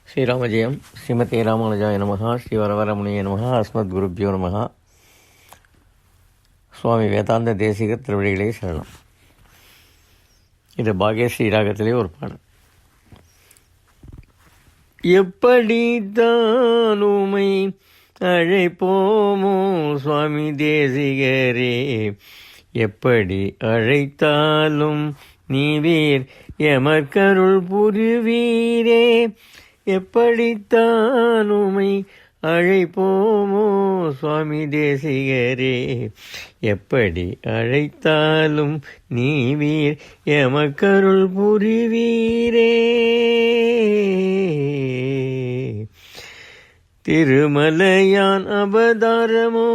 ஸ்ரீராமஜெயம். ஸ்ரீமதே ராமானுஜாய நமஹ. ஸ்ரீ வரவரமுனிய நமஹ. அஸ்மத் குருப்யோ நமஹ. சுவாமி வேதாந்த தேசிக திருவடிகளே சரணம். இது பாக்யஸ்ரீ ராகத்திலே ஒரு பாடல். எப்படி தானுமை அழைப்போமோ சுவாமி தேசிகரே, எப்படி அழைத்தாலும் நீவீர் எமக்கருள் புரிவீரே, எப்படித்தானுமை அழைப்போமோ சுவாமி தேசிகரே, எப்படி அழைத்தாலும் நீவீர் எமக்கருள் புரிவீரே. திருமலையான் அவதாரமோ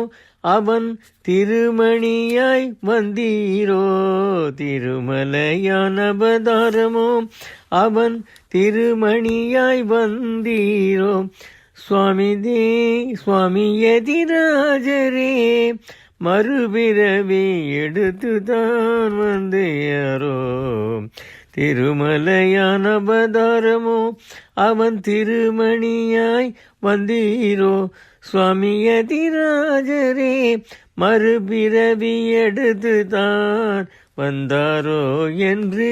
அவன் திருமணியாய் வந்தீரோ, திருமலையான் அவதாரமோ அவன் திருமணியாய் வந்தீரோ, சுவாமி எதிராஜரே மறுபிறவி எடுத்துதான் வந்தேயாரோ, திருமலையான் அவதாரமோ அவன் திருமணியாய் வந்தீரோ, சுவாமி எதிராஜரே மறுபிறவி எடுத்துதான் வந்தாரோ என்று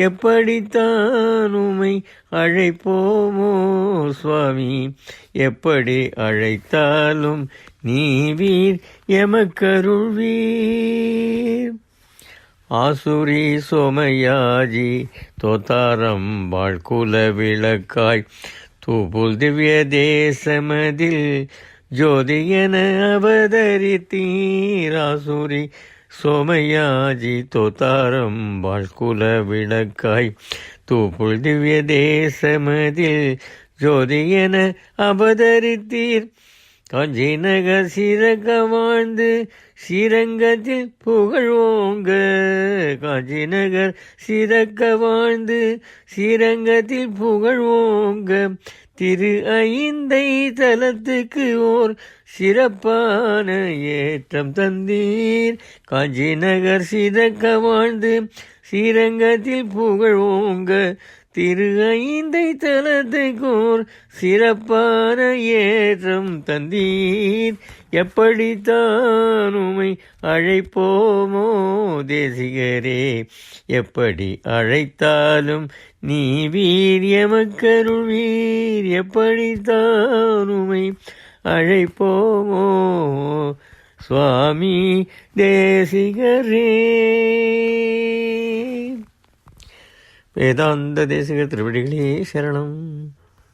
எப்படித்தான் உமை அழைப்போமோ சுவாமி, எப்படி அழைத்தாலும் நீவீர் எமக்கருள்வீர். ஆசுரி சோமயாஜி தோத்தாரம் வாழ்குல விளக்காய் தூபுல் திவ்ய தேசமதில் ஜோதி என அவதரித்தீர். ஆசுரி சோமயாஜி தோத்தாரம் வாழ்குல விளக்காய் தூபுல் திவ்ய தேசமதில் ஜோதி என அவதரித்தீர். காஞ்சி நகர் சிறக்க வாழ்ந்து ஸ்ரீரங்கத்தில் புகழ்வோங்க, காஞ்சி நகர் சிறக்க வாழ்ந்து ஸ்ரீரங்கத்தில் புகழ்வோங்க, திரு ஐந்தை தலத்துக்கு ஓர் சிறப்பான ஏற்றம் தந்தீர். காஞ்சி நகர் சிறக்க வாழ்ந்து ஸ்ரீரங்கத்தில் புகழ்வோங்க, திரு ஐந்தை தலத்துக்கு ஓர் சிறப்பான ஏற்றம் தந்தீர். எப்படித்தான் உமை அழைப்போமோ தேசிகரே, எப்படி அழைத்தாலும் நீவீர் எமக்கருள்வீர். எப்படித்தான் உமை அழைப்போமோ சுவாமி தேசிகரே. வேதாந்த தேசிக திருவடிகளே சரணம்.